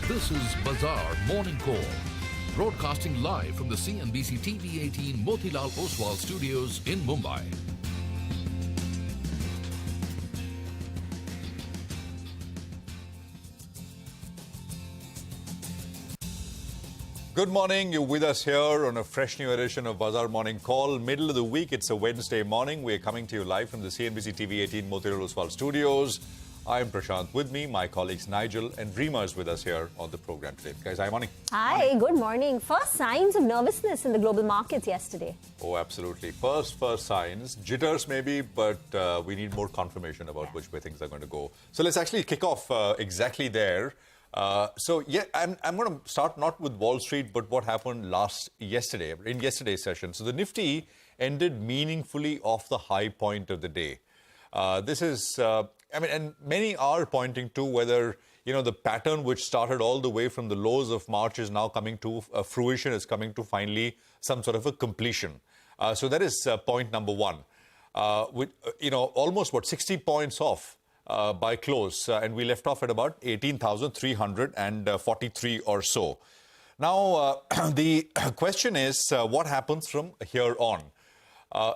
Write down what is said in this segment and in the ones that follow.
This is Bazaar Morning Call, broadcasting live from the CNBC-TV18 Motilal Oswal studios in Mumbai. Good morning. You're with us here on a fresh new edition of Bazaar Morning Call. Middle of the week, it's a Wednesday morning. We're coming to you live from the CNBC-TV18 Motilal Oswal studios. I'm Prashant. With me, my colleagues Nigel and Reema is with us here on the program today. Guys, hi, morning. Hi, good morning. First signs of nervousness in the global markets yesterday. Oh, absolutely. First signs. Jitters maybe, but we need more confirmation about which way things are going to go. So let's actually kick off exactly there. I'm going to start not with Wall Street, but what happened yesterday, in yesterday's session. So the Nifty ended meaningfully off the high point of the day. And many are pointing to whether, the pattern which started all the way from the lows of March is now coming to fruition, is coming to finally some sort of a completion. So that is point number one. Almost 60 points off by close, and we left off at about 18,343 or so. Now, the question is, what happens from here on?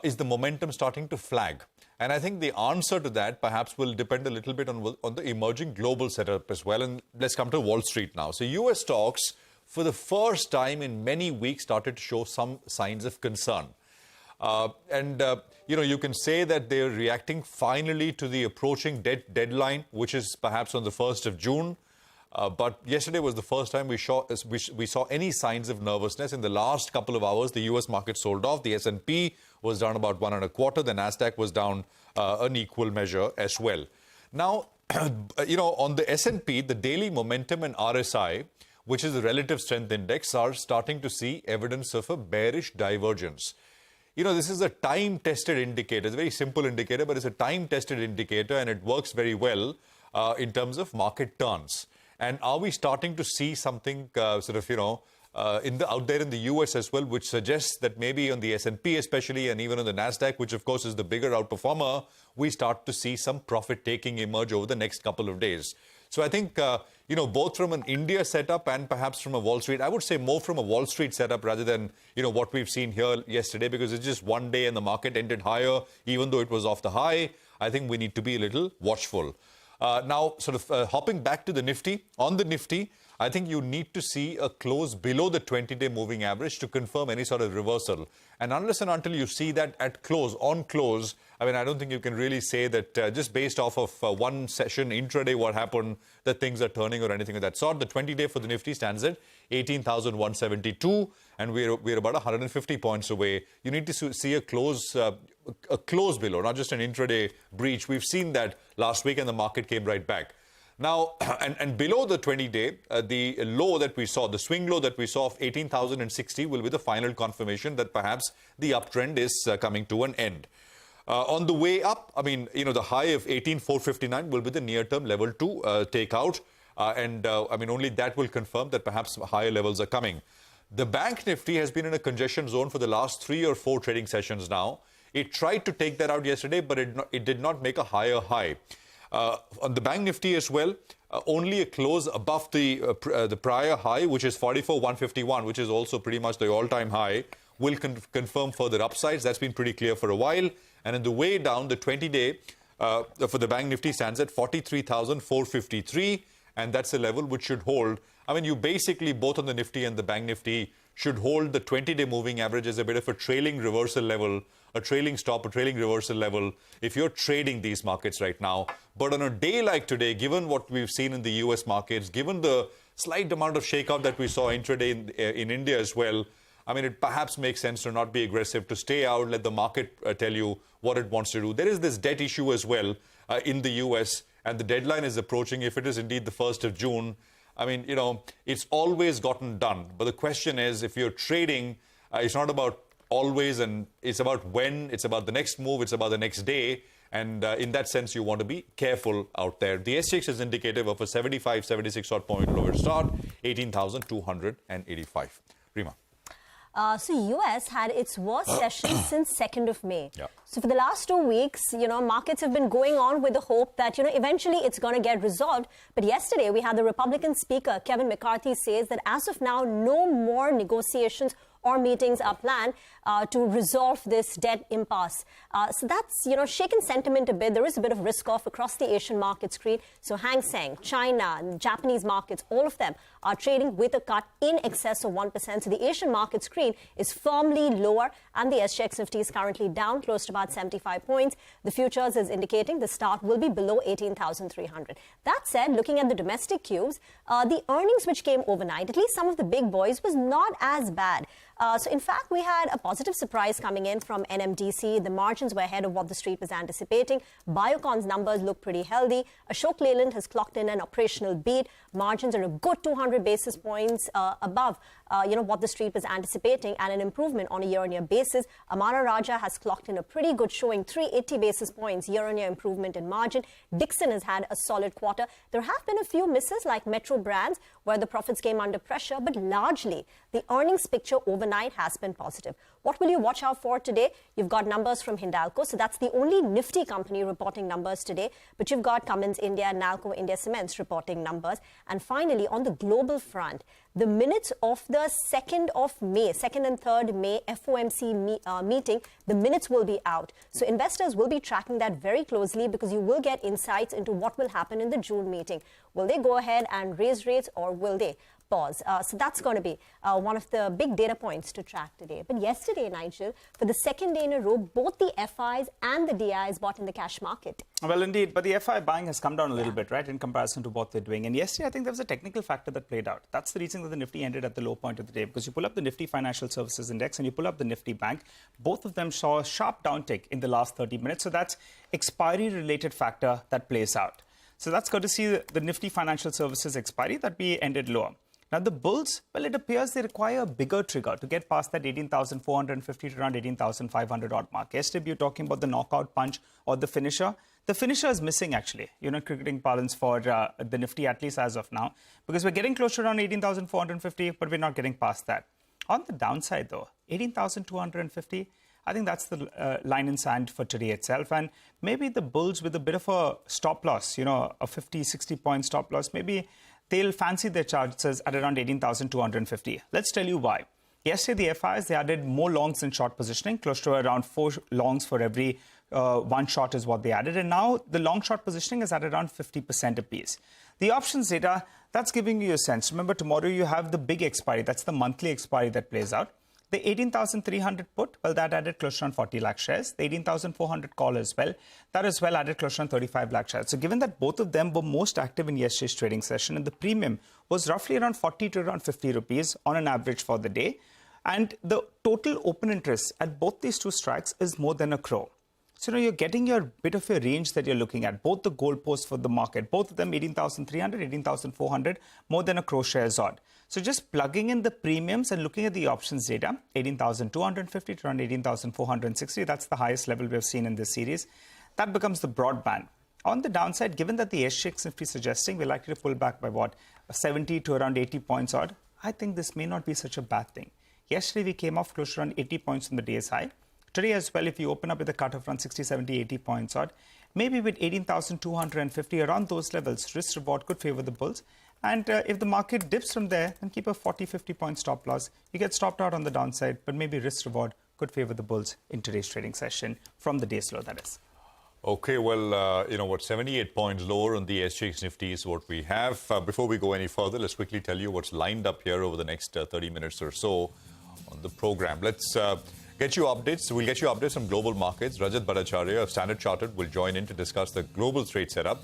Is the momentum starting to flag? And I think the answer to that perhaps will depend a little bit on the emerging global setup as well. And let's come to Wall Street now. So US stocks, for the first time in many weeks, started to show some signs of concern. You can say that they're reacting finally to the approaching deadline, which is perhaps on the 1st of June. But yesterday was the first time we saw any signs of nervousness. In the last couple of hours, the U.S. market sold off. The S&P was down about 1.25. The Nasdaq was down an equal measure as well. Now, on the S&P, the daily momentum and RSI, which is the relative strength index, are starting to see evidence of a bearish divergence. This is a time-tested indicator. It's a very simple indicator, but it's a time-tested indicator, and it works very well in terms of market turns. And are we starting to see something out there in the US as well, which suggests that maybe on the S&P especially, and even on the Nasdaq, which of course is the bigger outperformer, we start to see some profit taking emerge over the next couple of days. So I think, both from an India setup and perhaps from a Wall Street, I would say more from a Wall Street setup rather than, what we've seen here yesterday, because it's just one day and the market ended higher, even though it was off the high. I think we need to be a little watchful. Now, hopping back to the Nifty, on the Nifty, I think you need to see a close below the 20-day moving average to confirm any sort of reversal. And unless and until you see that on close, I don't think you can really say that just based off of one session intraday what happened, that things are turning or anything of that sort. The 20-day for the Nifty stands at 18,172, and we're about 150 points away. You need to see a close below, not just an intraday breach. We've seen that last week, and the market came right back. Now, and below the 20-day, the low that we saw, the swing low that we saw of 18,060 will be the final confirmation that perhaps the uptrend is coming to an end. On the way up, the high of 18,459 will be the near-term level to take out. Only that will confirm that perhaps higher levels are coming. The Bank Nifty has been in a congestion zone for the last 3 or 4 trading sessions now. It tried to take that out yesterday, but it did not make a higher high. On the Bank Nifty as well, only a close above the prior high, which is 44,151, which is also pretty much the all-time high, will confirm further upsides. That's been pretty clear for a while. And in the way down, the 20-day for the Bank Nifty stands at 43,453, and that's a level which should hold. You basically, both on the Nifty and the Bank Nifty, should hold the 20-day moving average as a bit of a trailing reversal level, a trailing stop, a trailing reversal level, if you're trading these markets right now. But on a day like today, given what we've seen in the US markets, given the slight amount of shakeout that we saw intraday in India as well, it perhaps makes sense to not be aggressive, to stay out, let the market tell you what it wants to do. There is this debt issue as well in the US, and the deadline is approaching. If it is indeed the 1st of June, it's always gotten done. But the question is, if you're trading, it's not about always, and it's about when, it's about the next move, it's about the next day. And in that sense, you want to be careful out there. The SGX is indicative of a 75, 76 odd point lower start, 18,285. Reema. So US had its worst session since 2nd of May. Yeah. So for the last 2 weeks, markets have been going on with the hope that, eventually it's going to get resolved. But yesterday we had the Republican Speaker, Kevin McCarthy, says that as of now, no more negotiations or meetings are planned to resolve this debt impasse. So that's, shaken sentiment a bit. There is a bit of risk-off across the Asian market screen. So Hang Seng, China, and Japanese markets, all of them are trading with a cut in excess of 1%. So the Asian market screen is firmly lower, and the SGX Nifty is currently down close to about 75 points. The futures is indicating the start will be below 18,300. That said, looking at the domestic cubes, the earnings which came overnight, at least some of the big boys, was not as bad. So in fact, we had a positive surprise coming in from NMDC. The margins were ahead of what the street was anticipating. Biocon's numbers look pretty healthy. Ashok Leyland has clocked in an operational beat. Margins are a good 200 basis points above what the street was anticipating, and an improvement on a year-on-year basis. Amara Raja has clocked in a pretty good showing, 380 basis points year-on-year improvement in margin. Dixon has had a solid quarter. There have been a few misses like Metro Brands, where the profits came under pressure, but largely the earnings picture overnight has been positive. What will you watch out for today? You've got numbers from Hindalco, so that's the only Nifty company reporting numbers today, but you've got Cummins India, Nalco India Cements reporting numbers. And finally, on the global front, the minutes of the 2nd of May, 2nd and 3rd May FOMC meeting, the minutes will be out. So investors will be tracking that very closely, because you will get insights into what will happen in the June meeting. Will they go ahead and raise rates, or will they pause? So that's going to be one of the big data points to track today. But yesterday, Nigel, for the second day in a row, both the FIs and the DIs bought in the cash market. Well, indeed, but the FI buying has come down a little bit, right, in comparison to what they're doing. And yesterday, I think there was a technical factor that played out. That's the reason that the Nifty ended at the low point of the day, because you pull up the Nifty Financial Services Index and you pull up the Nifty Bank. Both of them saw a sharp downtick in the last 30 minutes. So that's expiry-related factor that plays out. So that's good to see the Nifty Financial Services expiry that we ended lower. Now, the bulls, well, it appears they require a bigger trigger to get past that 18,450 to around 18,500 odd mark. Yesterday, you're talking about the knockout punch or the finisher. The finisher is missing, actually, cricketing parlance for the Nifty, at least as of now, because we're getting close to around 18,450, but we're not getting past that. On the downside, though, 18,250, I think that's the line in sand for today itself. And maybe the bulls with a bit of a stop loss, a 50, 60 point stop loss, maybe they'll fancy their charges at around 18,250. Let's tell you why. Yesterday, the FIs, they added more longs in short positioning, close to around 4 longs for every one short is what they added. And now the long short positioning is at around 50% apiece. The options data, that's giving you a sense. Remember, tomorrow you have the big expiry. That's the monthly expiry that plays out. The 18,300 put, well, that added close to around 40 lakh shares. The 18,400 call as well, that as well added close to around 35 lakh shares. So given that both of them were most active in yesterday's trading session, and the premium was roughly around 40 to around 50 rupees on an average for the day, and the total open interest at both these two strikes is more than a crore. So you're getting your bit of a range that you're looking at, both the goalposts for the market, both of them 18,300, 18,400, more than a crore shares odd. So just plugging in the premiums and looking at the options data, 18,250 to around 18,460, that's the highest level we've seen in this series. That becomes the broad band. On the downside, given that the SGX Nifty suggesting we're likely to pull back by 70 to around 80 points odd, I think this may not be such a bad thing. Yesterday, we came off close to around 80 points from the day's high. Today as well, if you open up with a cut of around 60, 70, 80 points odd, maybe with 18,250 around those levels, risk reward could favor the bulls. And if the market dips from there, then keep a 40, 50 point stop loss. You get stopped out on the downside, but maybe risk reward could favor the bulls in today's trading session from the day's low, that is. Okay, well, 78 points lower on the SGX Nifty is what we have. Before we go any further, let's quickly tell you what's lined up here over the next 30 minutes or so on the program. Let's get you updates. We'll get you updates from global markets. Rajat Bhattacharya of Standard Chartered will join in to discuss the global trade setup.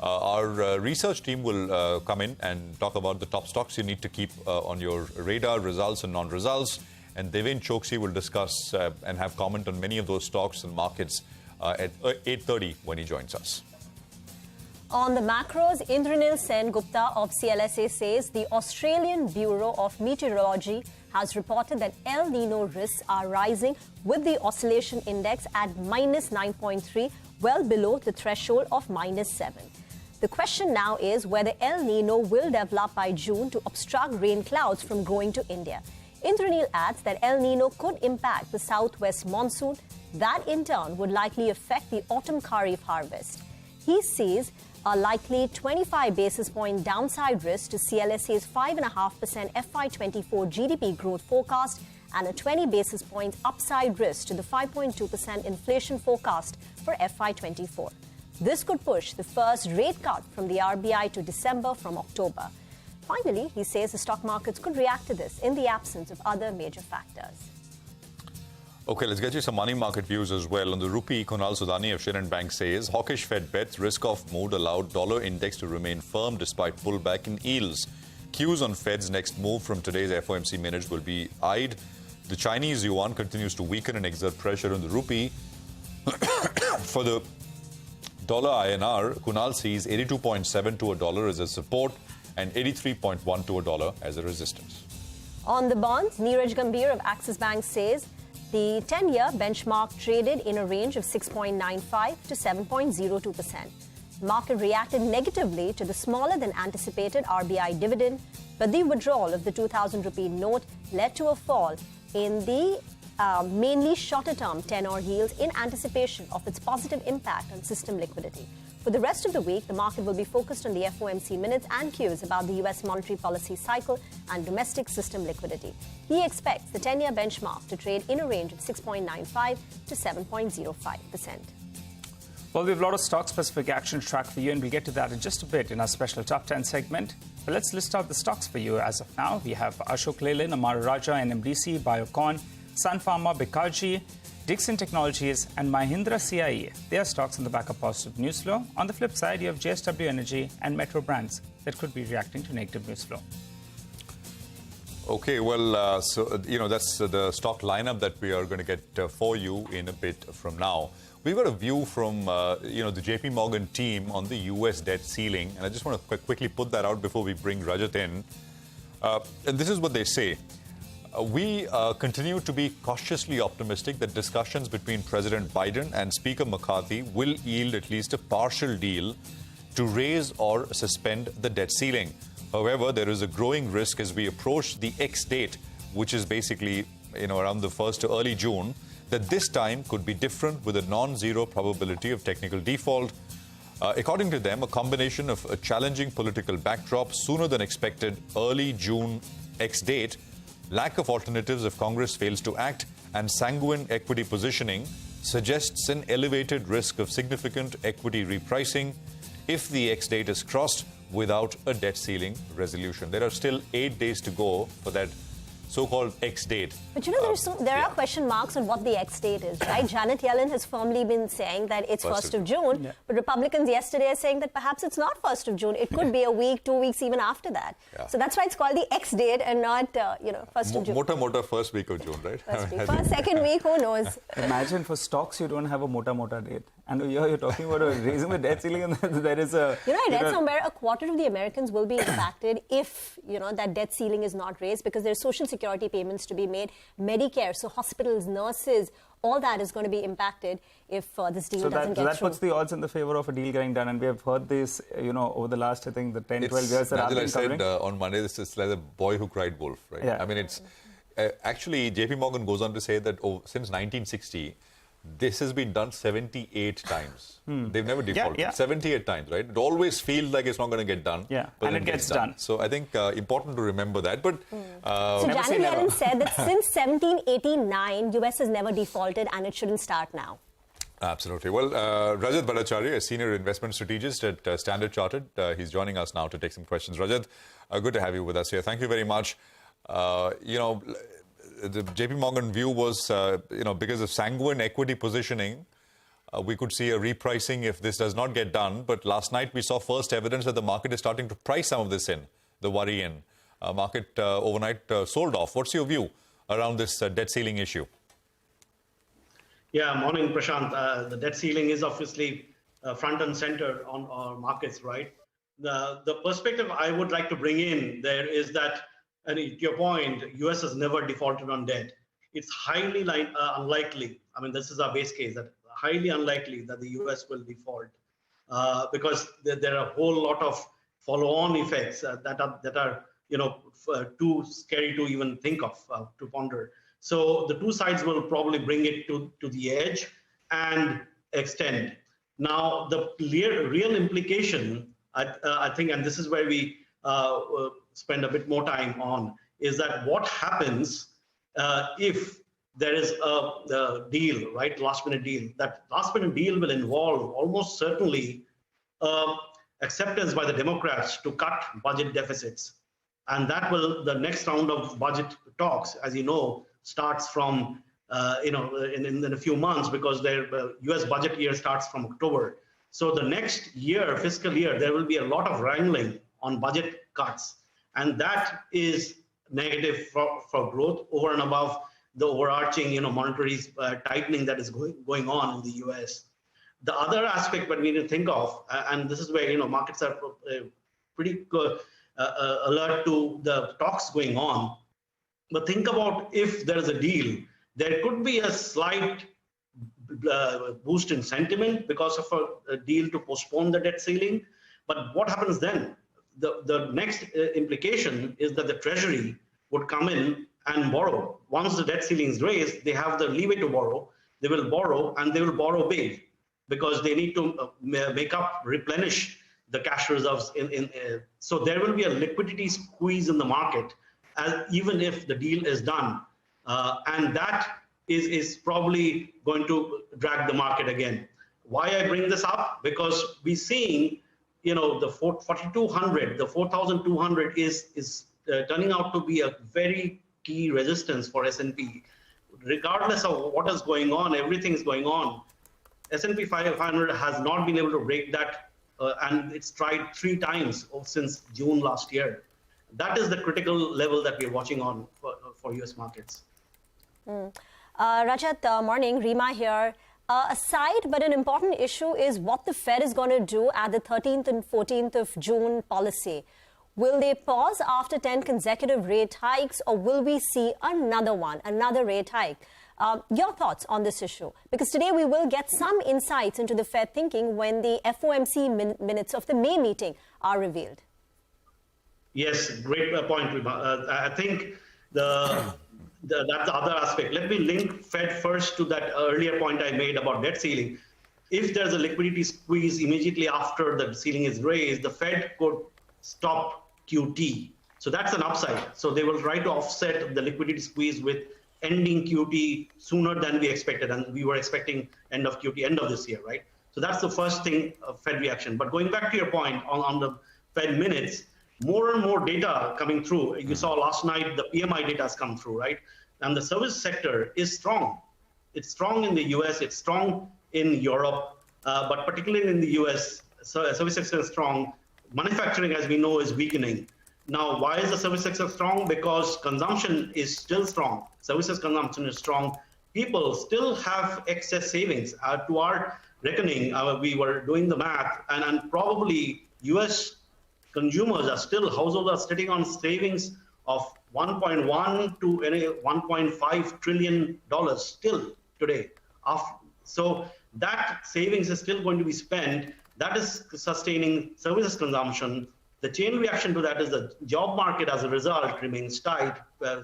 Our research team will come in and talk about the top stocks you need to keep on your radar, results and non-results. And Devin Choksi will discuss and have comment on many of those stocks and markets at 8:30 when he joins us. On the macros, Indranil Sen Gupta of CLSA says the Australian Bureau of Meteorology has reported that El Nino risks are rising, with the oscillation index at minus 9.3, well below the threshold of minus 7. The question now is whether El Nino will develop by June to obstruct rain clouds from going to India. Indranil adds that El Nino could impact the southwest monsoon. That in turn would likely affect the autumn kharif harvest. He sees a likely 25 basis point downside risk to CLSA's 5.5% FY24 GDP growth forecast and a 20 basis point upside risk to the 5.2% inflation forecast for FY24. This could push the first rate cut from the RBI to December from October. Finally, he says the stock markets could react to this in the absence of other major factors. Okay, let's get you some money market views as well. On the rupee, Kunal Sudani of Shirin Bank says, hawkish Fed bets, risk-off mood allowed dollar index to remain firm despite pullback in yields. Cues on Fed's next move from today's FOMC minutes will be eyed. The Chinese yuan continues to weaken and exert pressure on the rupee. For the dollar INR, Kunal sees 82.7 to a dollar as a support and 83.1 to a dollar as a resistance. On the bonds, Neeraj Gambhir of Axis Bank says the 10-year benchmark traded in a range of 6.95 to 7.02%. Market reacted negatively to the smaller than anticipated RBI dividend, but the withdrawal of the 2,000 rupee note led to a fall in the mainly shorter-term tenor yields in anticipation of its positive impact on system liquidity. For the rest of the week, the market will be focused on the FOMC minutes and cues about the U.S. monetary policy cycle and domestic system liquidity. He expects the 10-year benchmark to trade in a range of 6.95 to 7.05%. Well, we have a lot of stock-specific action track for you, and we'll get to that in just a bit in our special Top 10 segment. But let's list out the stocks for you as of now. We have Ashok Leyland, Amara Raja, NMDC, Biocon, Sun Pharma, Bikaji, Dixon Technologies, and Mahindra CIE. They are stocks in the back of positive news flow. On the flip side, you have JSW Energy and Metro Brands that could be reacting to negative news flow. Okay, well, that's the stock lineup that we are going to get for you in a bit from now. We've got a view from, the JP Morgan team on the US debt ceiling, and I just want to quickly put that out before we bring Rajat in. And this is what they say. We continue to be cautiously optimistic that discussions between President Biden and Speaker McCarthy will yield at least a partial deal to raise or suspend the debt ceiling. However, there is a growing risk as we approach the X date, which is basically around the 1st to early June, that this time could be different with a non-zero probability of technical default. According to them, a combination of a challenging political backdrop, sooner than expected early June X date, lack of alternatives if Congress fails to act, and sanguine equity positioning suggests an elevated risk of significant equity repricing if the X date is crossed without a debt ceiling resolution. There are still 8 days to go for that so-called X date. But there are question marks on what the X date is, right? Janet Yellen has firmly been saying that it's 1st of June, but Republicans yesterday are saying that perhaps it's not 1st of June. It could be a week, 2 weeks, even after that. Yeah. So that's why it's called the X date and not, 1st of June. Mota first week of June, right? First, second week, who knows? Imagine for stocks, you don't have a mota date. And you're talking about raising the debt ceiling, and there is a... I read somewhere a quarter of the Americans will be impacted if, that debt ceiling is not raised because there's social security payments to be made, Medicare, so hospitals, nurses, all that is going to be impacted if this deal doesn't get through. So that puts the odds in the favor of a deal getting done, and we have heard this, over the last, I think, the 10, 12 years that I've been covering. I said on Monday, this is like the boy who cried wolf, right? Yeah. I mean, it's... actually, JP Morgan goes on to say that since 1960, this has been done 78 times. They've never defaulted. Yeah. 78 times, right? It always feels like it's not going to get done. Yeah, but and it gets done. So I think important to remember that. But so Janet Yellen said that since 1789, US has never defaulted and it shouldn't start now. Absolutely. Well, Rajat Bhattacharya, a senior investment strategist at Standard Chartered, he's joining us now to take some questions. Rajat, good to have you with us here. Thank you very much. The JP Morgan view was, because of sanguine equity positioning, we could see a repricing if this does not get done. But last night we saw first evidence that the market is starting to price some of this in, the worry in. Market overnight sold off. What's your view around this debt ceiling issue? Yeah, morning, Prashant. The debt ceiling is obviously front and center on our markets, right? The perspective I would like to bring in there is that, and to your point, US has never defaulted on debt. It's highly unlikely. I mean, this is our base case, that highly unlikely that the US will default because there are a whole lot of follow-on effects that are too scary to even think of, to ponder. So the two sides will probably bring it to the edge and extend. Now, the real implication, I think, and this is where we spend a bit more time on, is that what happens if there is a deal, right, last-minute deal. That last-minute deal will involve almost certainly acceptance by the Democrats to cut budget deficits. And that will, the next round of budget talks, as you know, starts from, in a few months, because their US budget year starts from October. So the next year, fiscal year, there will be a lot of wrangling on budget cuts. And that is negative for growth over and above the overarching, monetary tightening that is going on in the US. The other aspect that we need to think of, and this is where, markets are pretty alert to the talks going on. But think about if there is a deal, there could be a slight boost in sentiment because of a deal to postpone the debt ceiling. But what happens then? The next implication is that the Treasury would come in and borrow. Once the debt ceiling is raised, they have the leeway to borrow. They will borrow, and they will borrow big because they need to replenish the cash reserves. So there will be a liquidity squeeze in the market, even if the deal is done. And that is probably going to drag the market again. Why I bring this up? Because we're seeing, the 4,200, the 4,200 is turning out to be a very key resistance for S&P. Regardless of what is going on, everything is going on. S&P 500 has not been able to break that, and it's tried 3 times since June last year. That is the critical level that we're watching on for US markets. Rajat, morning. Rima here. A side but an important issue is what the Fed is going to do at the 13th and 14th of June policy. Will they pause after 10 consecutive rate hikes, or will we see another rate hike? Your thoughts on this issue? Because today we will get some insights into the Fed thinking when the FOMC minutes of the May meeting are revealed. Yes, great point, Rima. I think that's the other aspect. Let me link Fed first to that earlier point I made about debt ceiling. If there's a liquidity squeeze immediately after the ceiling is raised, the Fed could stop QT. So that's an upside. So they will try to offset the liquidity squeeze with ending QT sooner than we expected. And we were expecting end of QT, end of this year, right? So that's the first thing, Fed reaction. But going back to your point on the Fed minutes, more and more data coming through. You saw last night the PMI data has come through, right? And the service sector is strong. It's strong in the US, it's strong in Europe, but particularly in the US, service sector is strong. Manufacturing, as we know, is weakening. Now, why is the service sector strong? Because consumption is still strong. Services consumption is strong. People still have excess savings. To our reckoning, we were doing the math, and probably US consumers households are sitting on savings of $1.1 to $1.5 trillion still today. So that savings is still going to be spent. That is sustaining services consumption. The chain reaction to that is the job market, as a result, remains tight.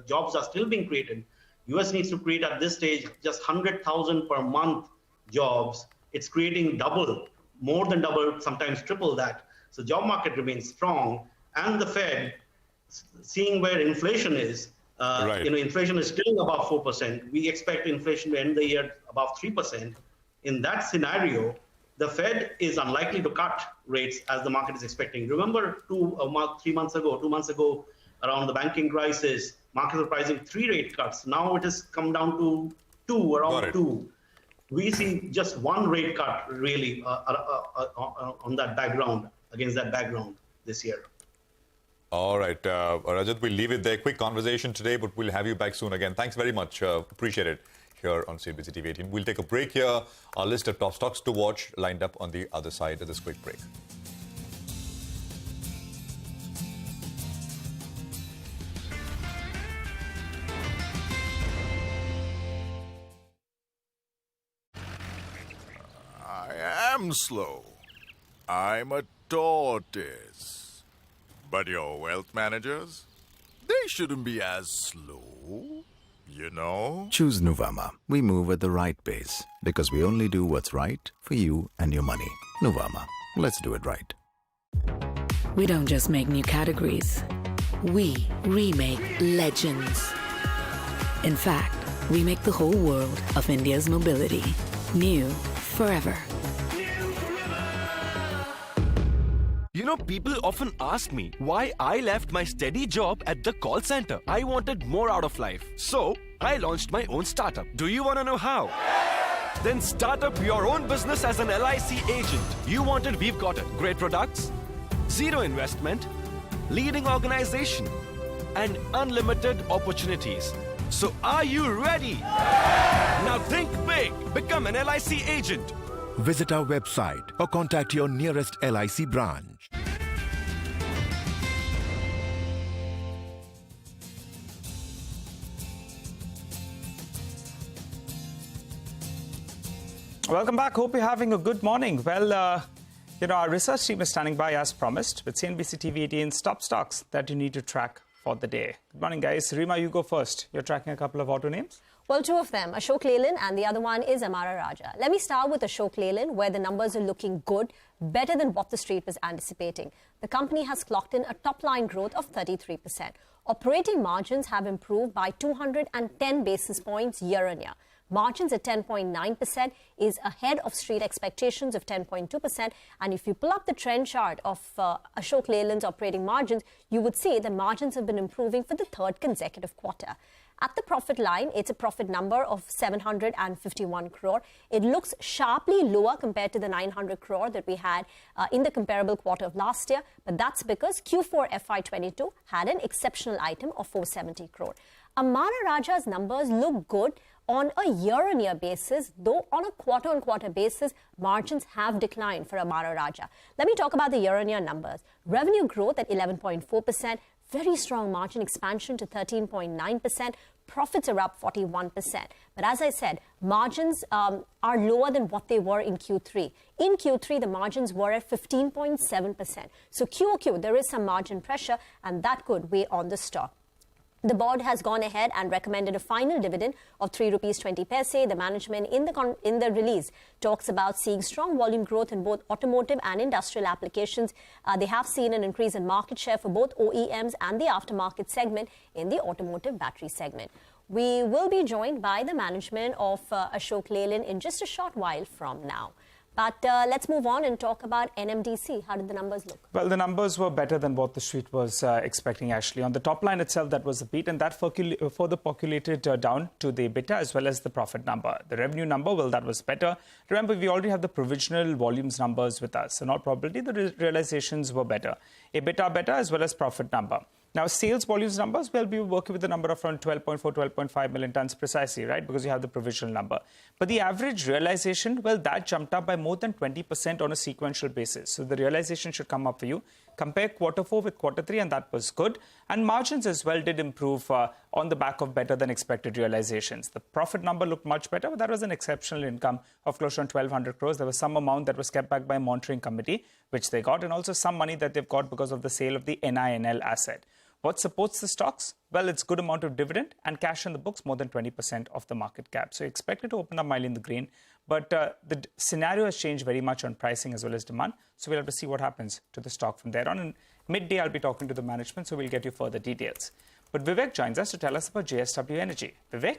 Jobs are still being created. US needs to create at this stage just 100,000 per month jobs. It's creating more than double, sometimes triple that. So job market remains strong, and the Fed, seeing where inflation is, inflation is still above 4%. We expect inflation to end the year above 3%. In that scenario, the Fed is unlikely to cut rates as the market is expecting. Remember 2 months ago, around the banking crisis, markets were pricing 3 rate cuts. Now it has come down to 2, around 2. We see just 1 rate cut really on that background, against that background this year. All right, Rajat, we'll leave it there. Quick conversation today, but we'll have you back soon again. Thanks very much. Appreciate it here on CNBC-TV18. We'll take a break here. Our list of top stocks to watch lined up on the other side of this quick break. I am slow. I'm a tortoise. But your wealth managers, they shouldn't be as slow, you know? Choose Nuvama. We move at the right pace because we only do what's right for you and your money. Nuvama. Let's do it right. We don't just make new categories. We remake legends. In fact, we make the whole world of India's mobility new forever. You know, people often ask me why I left my steady job at the call center. I wanted more out of life. So, I launched my own startup. Do you want to know how? Then start up your own business as an LIC agent. You want it, we've got it. Great products, zero investment, leading organization, and unlimited opportunities. So are you ready? Now think big. Become an LIC agent. Visit our website or contact your nearest LIC branch. Welcome back. Hope you're having a good morning. Well, our research team is standing by as promised with CNBC-TV18's top stocks that you need to track for the day. Good morning, guys. Rima, you go first. You're tracking a couple of auto names. Well, two of them, Ashok Leyland and the other one is Amara Raja. Let me start with Ashok Leyland, where the numbers are looking good, better than what the street was anticipating. The company has clocked in a top-line growth of 33%. Operating margins have improved by 210 basis points year-on-year. Margins at 10.9% is ahead of street expectations of 10.2%. And if you pull up the trend chart of Ashok Leyland's operating margins, you would see the margins have been improving for the third consecutive quarter. At the profit line, it's a profit number of 751 crore. It looks sharply lower compared to the 900 crore that we had in the comparable quarter of last year. But that's because Q4 FY22 had an exceptional item of 470 crore. Amara Raja's numbers look good on a year-on-year basis, though on a quarter-on-quarter basis, margins have declined for Amara Raja. Let me talk about the year-on-year numbers. Revenue growth at 11.4%, very strong margin expansion to 13.9%. Profits are up 41%. But as I said, margins are lower than what they were in Q3. In Q3, the margins were at 15.7%. So QOQ, there is some margin pressure, and that could weigh on the stock. The board has gone ahead and recommended a final dividend of 3 rupees 20 paise. The management in the release talks about seeing strong volume growth in both automotive and industrial applications. They have seen an increase in market share for both OEMs and the aftermarket segment in the automotive battery segment. We will be joined by the management of Ashok Leyland in just a short while from now. But let's move on and talk about NMDC. How did the numbers look? Well, the numbers were better than what the street was expecting, actually. On the top line itself, that was a beat, and that further percolated down to the EBITDA as well as the profit number. The revenue number, well, that was better. Remember, we already have the provisional volumes numbers with us. So, in all probability, the realizations were better. EBITDA better as well as profit number. Now, sales volumes numbers, well, we were working with the number of around 12.4, 12.5 million tons precisely, right? Because you have the provisional number. But the average realization, well, that jumped up by more than 20% on a sequential basis. So the realization should come up for you. Compare Q4 with Q3, and that was good. And margins as well did improve on the back of better than expected realizations. The profit number looked much better, but that was an exceptional income of close to 1,200 crores. There was some amount that was kept back by monitoring committee, which they got, and also some money that they've got because of the sale of the NINL asset. What supports the stocks? Well, it's good amount of dividend and cash in the books, more than 20% of the market cap. So expect it to open up mildly in the green. But the scenario has changed very much on pricing as well as demand. So we'll have to see what happens to the stock from there on. And midday, I'll be talking to the management, so we'll get you further details. But Vivek joins us to tell us about JSW Energy. Vivek?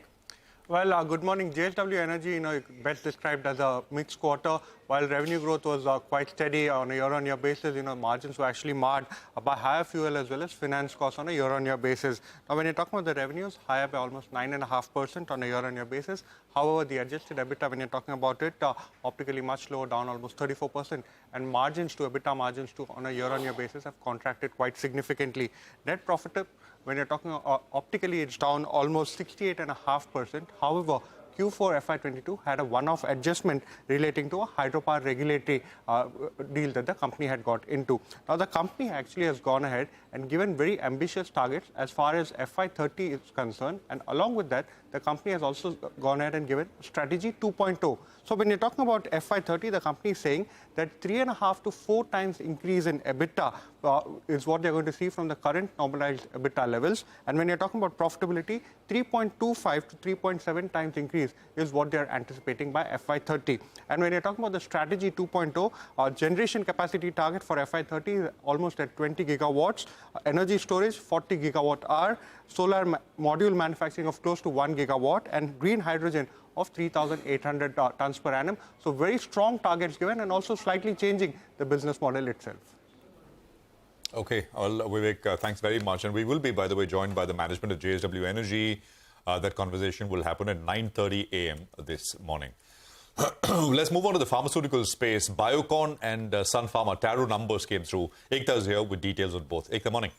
Well, good morning. JSW Energy, best described as a mixed quarter. While revenue growth was quite steady on a year-on-year basis, margins were actually marred by higher fuel as well as finance costs on a year-on-year basis. Now, when you're talking about the revenues, higher by almost 9.5% on a year-on-year basis. However, the adjusted EBITDA, when you're talking about it, optically much lower, down almost 34%. And margins to EBITDA margins to on a year-on-year basis have contracted quite significantly. Net profit, when you're talking optically, it's down almost 68.5%. However, Q4 FY22 had a one-off adjustment relating to a hydropower regulatory deal that the company had got into. Now, the company actually has gone ahead and given very ambitious targets as far as FY30 is concerned. And along with that, the company has also gone ahead and given Strategy 2.0. So when you're talking about FY30, the company is saying that 3.5 to 4 times increase in EBITDA is what they're going to see from the current normalized EBITDA levels. And when you're talking about profitability, 3.25 to 3.7 times increase is what they're anticipating by FY30. And when you're talking about the Strategy 2.0, our generation capacity target for FY30 is almost at 20 gigawatts, energy storage 40 gigawatt hour, solar module manufacturing of close to 1 gigawatt, and green hydrogen of 3,800 tons per annum. So very strong targets given, and also slightly changing the business model itself. Okay, Vivek, thanks very much. And we will be, by the way, joined by the management of JSW Energy. That conversation will happen at 9:30 a.m. this morning. Let's move on to the pharmaceutical space. Biocon and Sun Pharma, Taro numbers came through. Ekta is here with details on both. Ekta, morning.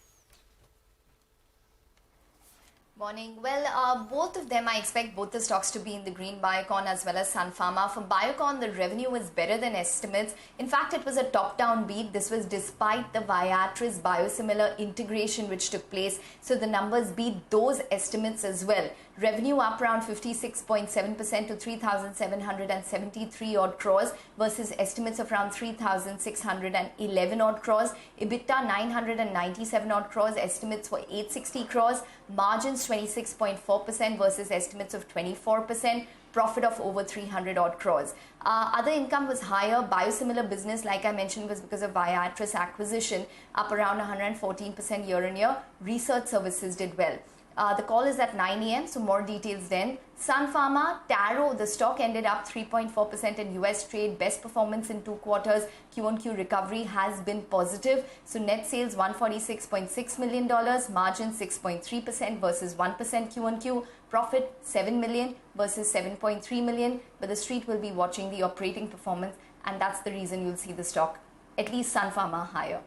Morning. Well, both of them, I expect both the stocks to be in the green, Biocon as well as Sun Pharma. For Biocon, the revenue was better than estimates. In fact, it was a top-down beat. This was despite the Viatris biosimilar integration which took place. So the numbers beat those estimates as well. Revenue up around 56.7% to 3,773 odd crores versus estimates of around 3,611 odd crores. EBITDA 997 odd crores, estimates for 860 crores. Margins 26.4% versus estimates of 24%. Profit of over 300 odd crores. Other income was higher. Biosimilar business, like I mentioned, was because of Viatris acquisition, up around 114% year on year. Research services did well. The call is at 9 a.m., so more details then. Sun Pharma, Taro, the stock ended up 3.4% in US trade. Best performance in 2 quarters. Q-on-Q recovery has been positive. So net sales $146.6 million, margin 6.3% versus 1% Q-on-Q. Profit $7 million versus 7.3 million. But the street will be watching the operating performance, and that's the reason you'll see the stock, at least Sun Pharma, higher.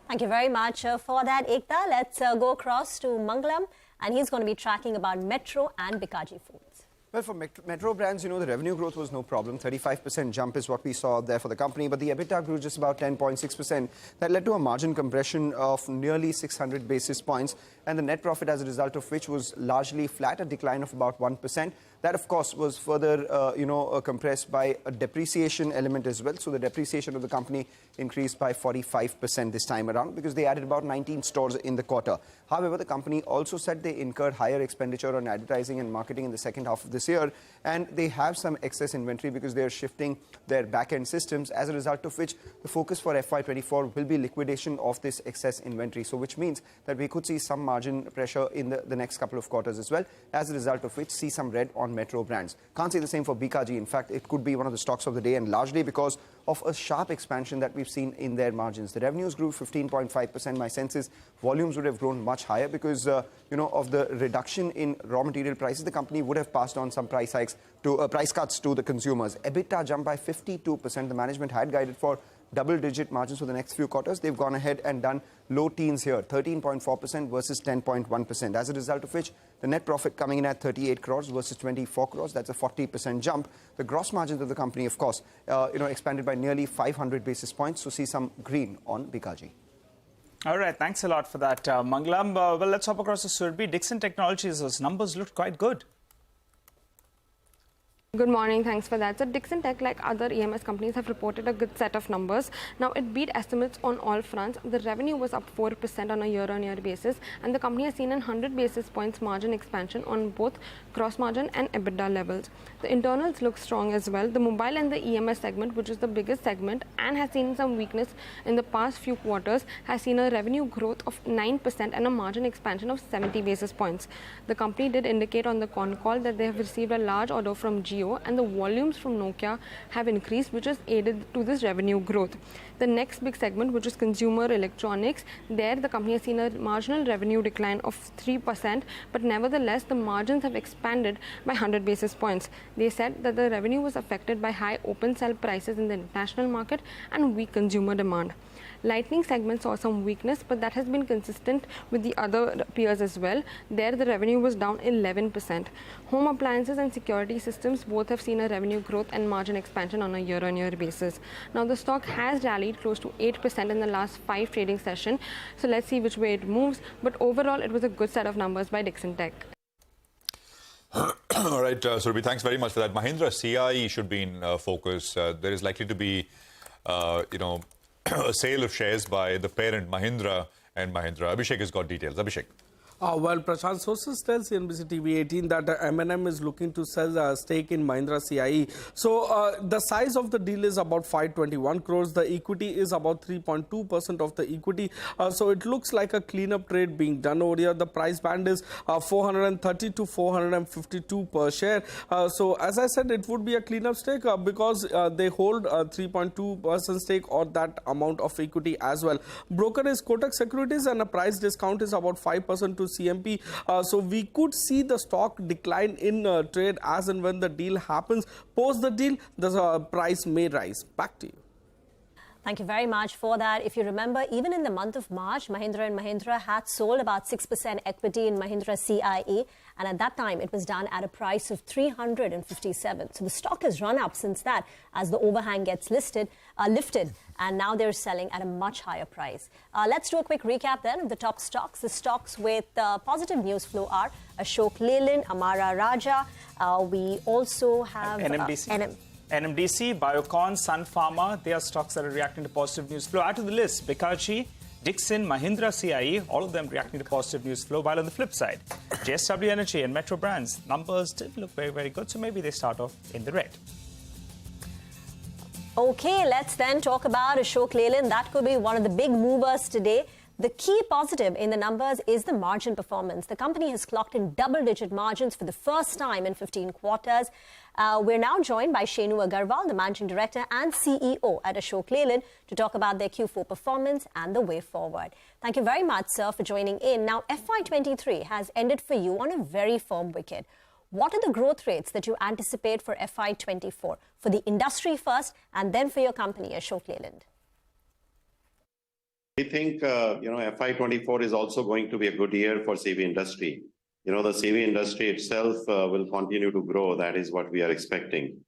Thank you very much for that, Ekta. Let's go across to Mangalam, and he's going to be tracking about Metro and Bikaji Foods. Well, for Metro brands, the revenue growth was no problem. 35% jump is what we saw there for the company, but the EBITDA grew just about 10.6%. That led to a margin compression of nearly 600 basis points, and the net profit as a result of which was largely flat, a decline of about 1%. That, of course, was further, compressed by a depreciation element as well. So the depreciation of the company increased by 45% this time around because they added about 19 stores in the quarter. However, the company also said they incurred higher expenditure on advertising and marketing in the second half of this year, and they have some excess inventory because they're shifting their back-end systems, as a result of which the focus for FY24 will be liquidation of this excess inventory. So which means that we could see some margin pressure in the next couple of quarters as well, as a result of which see some red on Metro brands. Can't say the same for Bikaji. In fact, it could be one of the stocks of the day, and largely because of a sharp expansion that we've seen in their margins. The revenues grew 15.5%. My sense is volumes would have grown much higher because, of the reduction in raw material prices. The company would have passed on some price hikes to price cuts to the consumers. EBITDA jumped by 52%. The management had guided for double-digit margins for the next few quarters. They've gone ahead and done low teens here, 13.4% versus 10.1%, as a result of which the net profit coming in at 38 crores versus 24 crores. That's a 40% jump. The gross margins of the company, of course, expanded by nearly 500 basis points. So see some green on Bikaji. All right, thanks a lot for that, Mangalam. Well, let's hop across to Surabhi. Dixon Technologies, those numbers looked quite good. Good morning, thanks for that. So Dixon Tech, like other EMS companies, have reported a good set of numbers. Now, it beat estimates on all fronts. The revenue was up 4% on a year-on-year basis, and the company has seen a 100 basis points margin expansion on both gross margin and EBITDA levels. The internals look strong as well. The mobile and the EMS segment, which is the biggest segment and has seen some weakness in the past few quarters, has seen a revenue growth of 9% and a margin expansion of 70 basis points. The company did indicate on the con call that they have received a large order from Jio, and the volumes from Nokia have increased, which has aided to this revenue growth. The next big segment, which is consumer electronics, there the company has seen a marginal revenue decline of 3%, but nevertheless the margins have expanded by 100 basis points. They said that the revenue was affected by high open sell prices in the international market and weak consumer demand. Lightning segment saw some weakness, but that has been consistent with the other peers as well. There the revenue was down 11%. Home appliances and security systems both have seen a revenue growth and margin expansion on a year-on-year basis. Now, the stock has rallied close to 8% in the last 5 trading sessions. So let's see which way it moves. But overall, it was a good set of numbers by Dixon Tech. All right, Surabhi, thanks very much for that. Mahindra CIE should be in focus. There is likely to be, a sale of shares by the parent Mahindra and Mahindra. Abhishek has got details. Abhishek. Well, Prashant, sources tell CNBC-TV18 that M&M is looking to sell a stake in Mahindra CIE. So the size of the deal is about 521 crores. The equity is about 3.2% of the equity. So it looks like a cleanup trade being done over here. The price band is 430 to 452 per share. So as I said, it would be a cleanup stake because they hold a 3.2% stake or that amount of equity as well. Broker is Kotak Securities and a price discount is about 5% to CMP. So we could see the stock decline in trade as and when the deal happens. Post the deal, the price may rise. Back to you. Thank you very much for that. If you remember, even in the month of March, Mahindra & Mahindra had sold about 6% equity in Mahindra CIE, and at that time it was done at a price of 357. So the stock has run up since that as the overhang gets lifted, and now they're selling at a much higher price. Let's do a quick recap then of the top stocks. The stocks with positive news flow are Ashok Leyland, Amara Raja. We also have NMDC, Biocon, Sun Pharma, they are stocks that are reacting to positive news flow. Add to the list, Bikaji, Dixon, Mahindra CIE, all of them reacting to positive news flow. While on the flip side, JSW Energy and Metro Brands, numbers did look very, very good, so maybe they start off in the red. Okay, let's then talk about Ashok Leyland. That could be one of the big movers today. The key positive in the numbers is the margin performance. The company has clocked in double-digit margins for the first time in 15 quarters. We're now joined by Shenu Agarwal, the Managing Director and CEO at Ashok Leyland, to talk about their Q4 performance and the way forward. Thank you very much, sir, for joining in. Now, FY23 has ended for you on a very firm wicket. What are the growth rates that you anticipate for FY24? For the industry first, and then for your company, Ashok Leyland. We think, FY24 is also going to be a good year for CV industry. The CV industry itself will continue to grow. That is what we are expecting.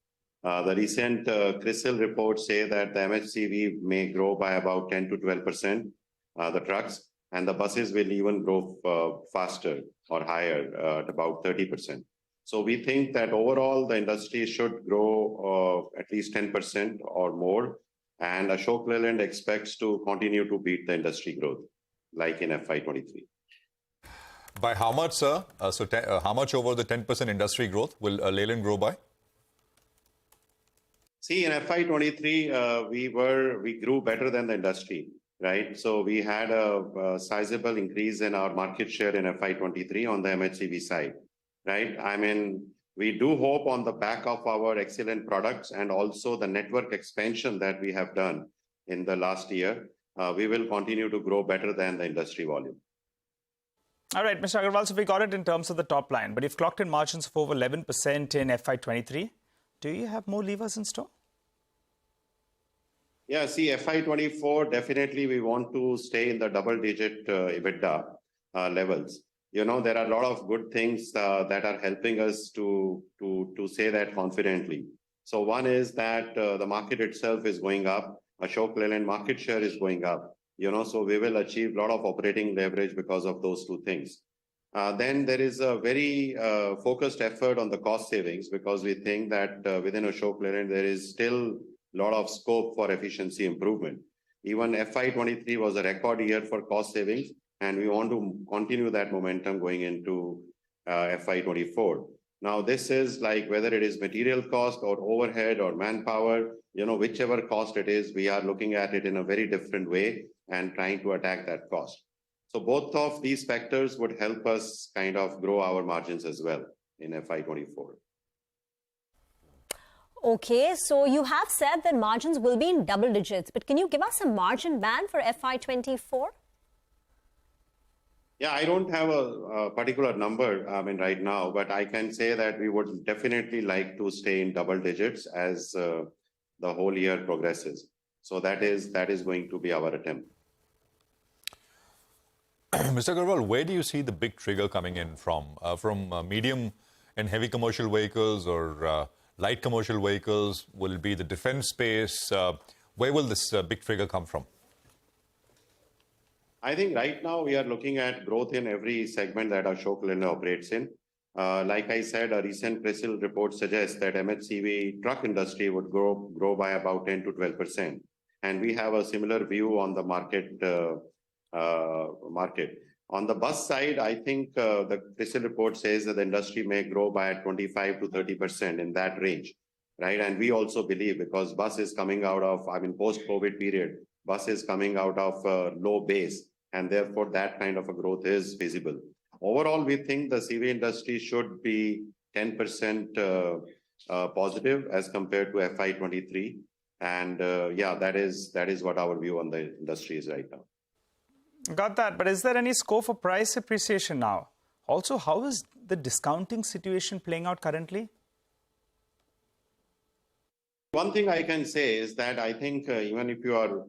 The recent CRISIL reports say that the MHCV may grow by about 10 to 12%, the trucks, and the buses will even grow faster or higher at about 30%. So we think that overall the industry should grow at least 10% or more. And Ashok Leyland expects to continue to beat the industry growth, like in FY23. By how much, sir? How much over the 10% industry growth will Leyland grow by? See, in FY23, we grew better than the industry, right? So we had a sizable increase in our market share in FY23 on the MHCV side, right? I mean, we do hope on the back of our excellent products and also the network expansion that we have done in the last year, we will continue to grow better than the industry volume. All right, Mr. Agarwal, so we got it in terms of the top line, but you've clocked in margins of over 11% in FY23. Do you have more levers in store? Yeah, see, FY24, definitely we want to stay in the double-digit EBITDA levels. There are a lot of good things that are helping us to say that confidently. So one is that the market itself is going up. Ashok Leyland market share is going up. So we will achieve a lot of operating leverage because of those two things. Then there is a very focused effort on the cost savings because we think that within Ashok Leyland there is still a lot of scope for efficiency improvement. Even FY23 was a record year for cost savings, and we want to continue that momentum going into FY24. Now, this is like whether it is material cost or overhead or manpower, whichever cost it is, we are looking at it in a very different way and trying to attack that cost. So both of these factors would help us kind of grow our margins as well in FY24. Okay, so you have said that margins will be in double digits, but can you give us a margin band for FY24? Yeah, I don't have a particular number, right now, but I can say that we would definitely like to stay in double digits as the whole year progresses. So that is going to be our attempt. Mr. Agarwal, where do you see the big trigger coming in from? From medium and heavy commercial vehicles or light commercial vehicles? Will it be the defense space? Where will this big figure come from? I think right now we are looking at growth in every segment that Ashok Leyland operates in. Like I said, a recent CRISIL report suggests that MHCV truck industry would grow by about 10 to 12%. And we have a similar view on the market. On the bus side, I think the CRISIL report says that the industry may grow by 25 to 30% in that range, right? And we also believe, because bus is coming out of, post-COVID period, bus is coming out of a low base, and therefore that kind of a growth is visible. Overall, we think the CV industry should be 10% positive as compared to FY23. And that is what our view on the industry is right now. Got that. But is there any scope for price appreciation now? Also, how is the discounting situation playing out currently? One thing I can say is that I think even if you are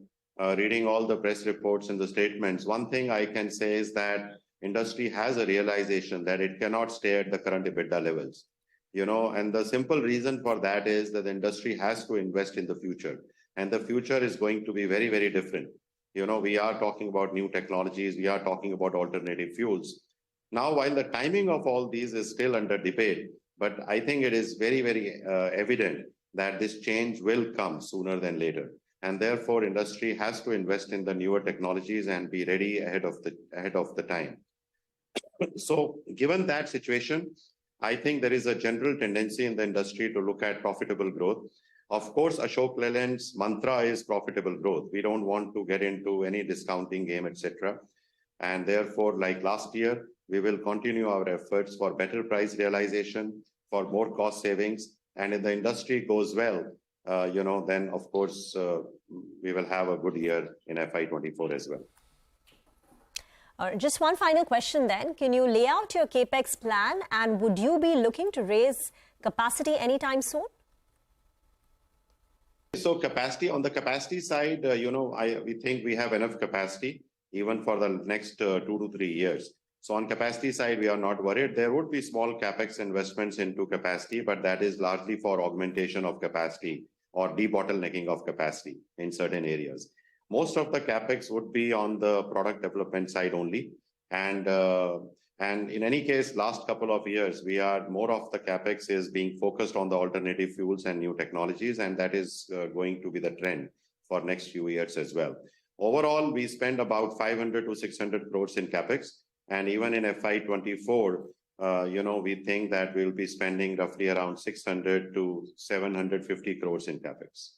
reading all the press reports and the statements, one thing I can say is that industry has a realization that it cannot stay at the current EBITDA levels. And the simple reason for that is that the industry has to invest in the future. And the future is going to be very, very different. We are talking about new technologies. We are talking about alternative fuels. Now, while the timing of all these is still under debate, but I think it is very, very evident that this change will come sooner than later. And therefore, industry has to invest in the newer technologies and be ready ahead of the time. So given that situation, I think there is a general tendency in the industry to look at profitable growth. Of course, Ashok Leyland's mantra is profitable growth. We don't want to get into any discounting game, etc. And therefore, like last year, we will continue our efforts for better price realization, for more cost savings. And if the industry goes well, then of course, we will have a good year in FY24 as well. Just one final question then. Can you lay out your capex plan, and would you be looking to raise capacity anytime soon? So on the capacity side, we think we have enough capacity even for the next 2 to 3 years. So on capacity side, we are not worried. There would be small capex investments into capacity, but that is largely for augmentation of capacity or debottlenecking of capacity in certain areas. Most of the capex would be on the product development side only. And in any case, last couple of years, more of the capex is being focused on the alternative fuels and new technologies, and that is going to be the trend for next few years as well. Overall, we spend about 500 to 600 crores in capex, and even in FY24, we think that we'll be spending roughly around 600 to 750 crores in capex.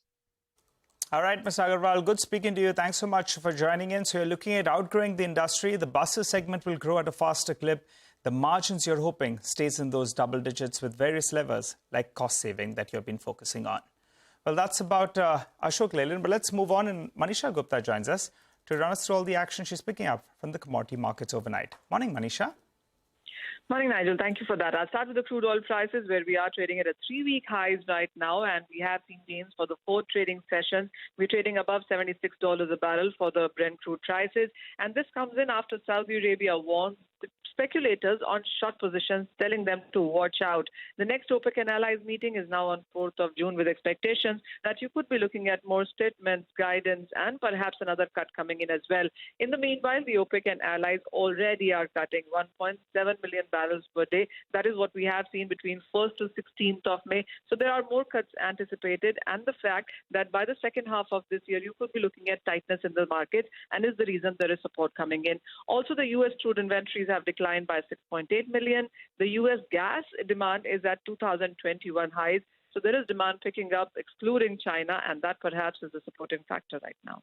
All right, Mr. Agarwal, good speaking to you. Thanks so much for joining in. So you're looking at outgrowing the industry. The buses segment will grow at a faster clip. The margins you're hoping stays in those double digits with various levers like cost saving that you've been focusing on. Well, that's about Ashok Leyland, but let's move on. And Manisha Gupta joins us to run us through all the action she's picking up from the commodity markets overnight. Morning, Manisha. Morning, Nigel. Thank you for that. I'll start with the crude oil prices, where we are trading at a 3-week highs right now, and we have seen gains for the 4 trading sessions. We're trading above $76 a barrel for the Brent crude prices, and this comes in after Saudi Arabia warned speculators on short positions, telling them to watch out. The next OPEC and allies meeting is now on 4th of June, with expectations that you could be looking at more statements, guidance, and perhaps another cut coming in as well. In the meanwhile, the OPEC and allies already are cutting 1.7 million barrels per day. That is what we have seen between 1st to 16th of May. So there are more cuts anticipated, and the fact that by the second half of this year, you could be looking at tightness in the market, and is the reason there is support coming in. Also, the U.S. crude inventories have declined by 6.8 million. The U.S. gas demand is at 2021 highs. So there is demand picking up, excluding China, and that perhaps is a supporting factor right now.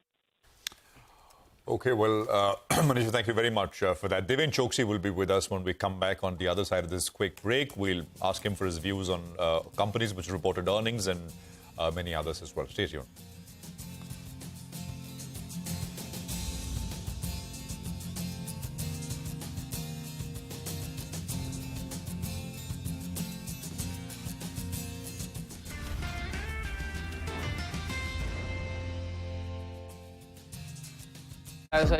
Okay, well, Manisha, thank you very much for that. Deven Choksi will be with us when we come back on the other side of this quick break. We'll ask him for his views on companies which reported earnings and many others as well. Stay tuned.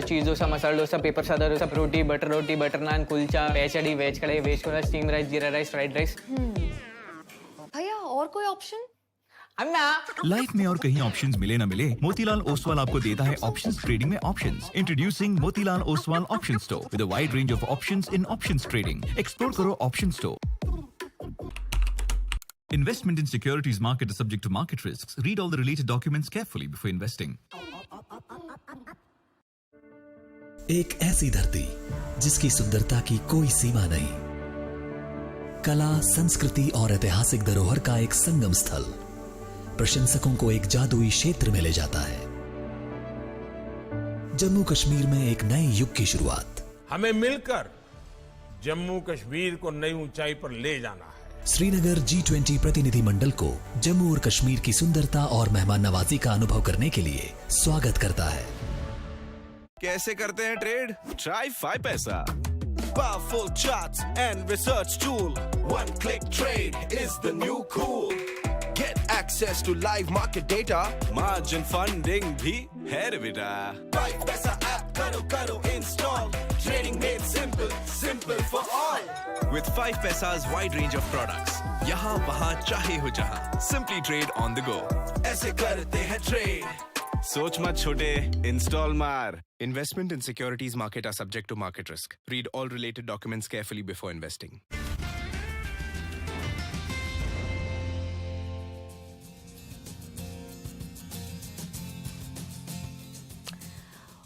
Cheese dosa, masala dosa, paper सादा डोसा, रोटी, butter नान, kulcha, veg कढ़ाई, veg कढ़ाई, veg Cola, steam rice, जीरा rice, fried rice. भैया और और कोई option? Life में और कहीं ऑप्शंस मिले ना मिले, मोतीलाल ओसवाल आपको देता है ऑप्शंस ट्रेडिंग में options. Introducing Motilal Oswal option store with a wide range of options in options trading. Explore करो option store. Investment in securities market is subject to market risks. Read all the related documents carefully before investing. एक ऐसी धरती जिसकी सुंदरता की कोई सीमा नहीं, कला, संस्कृति और ऐतिहासिक धरोहर का एक संगम स्थल प्रशंसकों को एक जादुई क्षेत्र में ले जाता है। जम्मू कश्मीर में एक नए युग की शुरुआत। हमें मिलकर जम्मू कश्मीर को नई ऊंचाई पर ले जाना है। श्रीनगर G20 प्रतिनिधि मंडल को जम्मू और कश्मीर की सुंदरता और मेहमान नवाजी का अनुभव करने के लिए स्वागत करता है। कैसे करते हैं ट्रेड? Try 5 पैसा। Powerful charts and research tool. One click trade is the new cool. Get access to live market data. Margin funding भी है रे बेटा। 5 पैसा ऐप करो install. Trading made simple, simple for all. With 5 पैसा's wide range of products. यहाँ वहाँ चाहे हो जहाँ. Simply trade on the go. ऐसे करते हैं trade. सोच मत छोटे, install मार. Investment in securities market are subject to market risk. Read all related documents carefully before investing.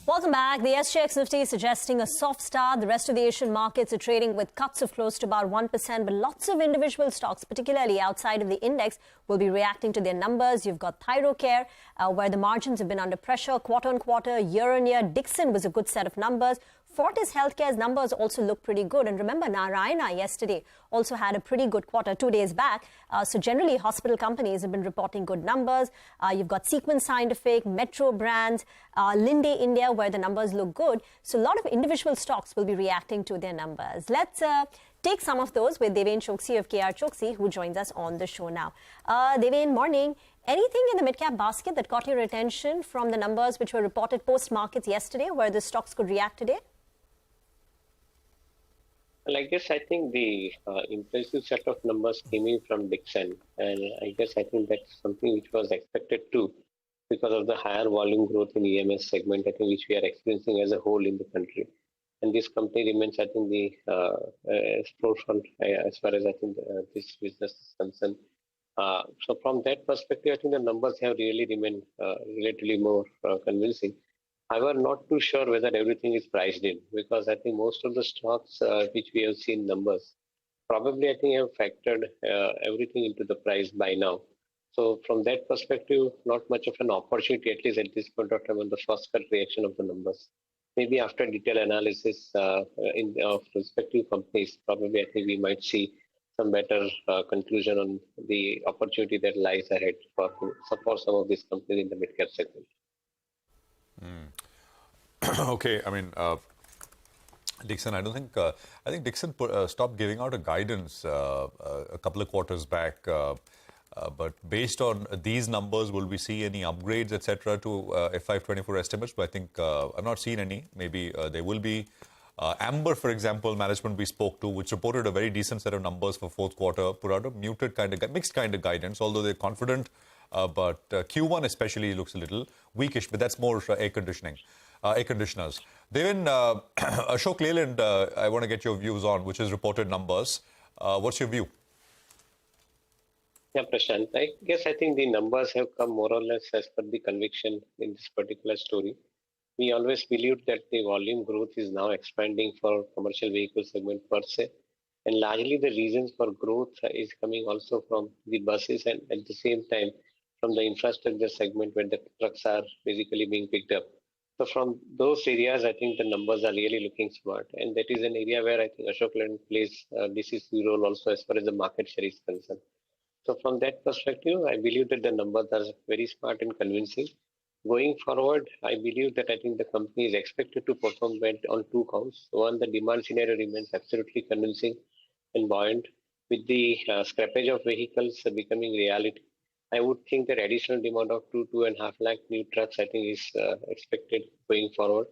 Welcome back. The SGX Nifty is suggesting a soft start. The rest of the Asian markets are trading with cuts of close to about 1%, but lots of individual stocks, particularly outside of the index, will be reacting to their numbers. You've got Thyrocare, where the margins have been under pressure quarter on quarter, year on year. Dixon was a good set of numbers. Fortis Healthcare's numbers also look pretty good. And remember, Narayana yesterday also had a pretty good quarter 2 days back. So generally, hospital companies have been reporting good numbers. You've got Sequence Scientific, Metro Brands, Linde India, where the numbers look good. So a lot of individual stocks will be reacting to their numbers. Let's take some of those with Deven Choksi of KR Choksi, who joins us on the show now. Deven, morning. Anything in the mid-cap basket that caught your attention from the numbers which were reported post-markets yesterday, where the stocks could react today? Well, I think the impressive set of numbers came in from Dixon, and I think that's something which was expected too, because of the higher volume growth in EMS segment, I think, which we are experiencing as a whole in the country. And this company remains, I think, the forefront as far as this business is concerned. So from that perspective, I think the numbers have really remained relatively more convincing. However, not too sure whether everything is priced in, because I think most of the stocks which we have seen numbers, probably I think have factored everything into the price by now. So from that perspective, not much of an opportunity, at least at this point of time, on the first cut reaction of the numbers. Maybe after detailed analysis of respective companies, probably I think we might see some better conclusion on the opportunity that lies ahead for some of these companies in the mid-cap segment. Okay, I mean, Dixon, I think Dixon stopped giving out a guidance a couple of quarters back. But based on these numbers, will we see any upgrades, etc., to FY24 estimates? But I think I've not seen any. Maybe there will be. Amber, for example, management we spoke to, which reported a very decent set of numbers for fourth quarter, put out a muted mixed kind of guidance, although they're confident. But Q1 especially looks a little weakish, but that's more air conditioners. Then Ashok Leyland, I want to get your views on, which is reported numbers. What's your view? Yeah, Prashant, I think the numbers have come more or less as per the conviction in this particular story. We always believed that the volume growth is now expanding for commercial vehicle segment per se. And largely the reasons for growth is coming also from the buses and at the same time from the infrastructure segment where the trucks are basically being picked up. So from those areas, I think the numbers are really looking smart. And that is an area where I think Ashok Leyland plays a decisive role also as far as the market share is concerned. So from that perspective, I believe that the numbers are very smart and convincing. Going forward, I believe that I think the company is expected to perform well on two counts. One, the demand scenario remains absolutely convincing and buoyant. With the scrappage of vehicles becoming reality, I would think that additional demand of 2.5 lakh new trucks, I think, is expected going forward.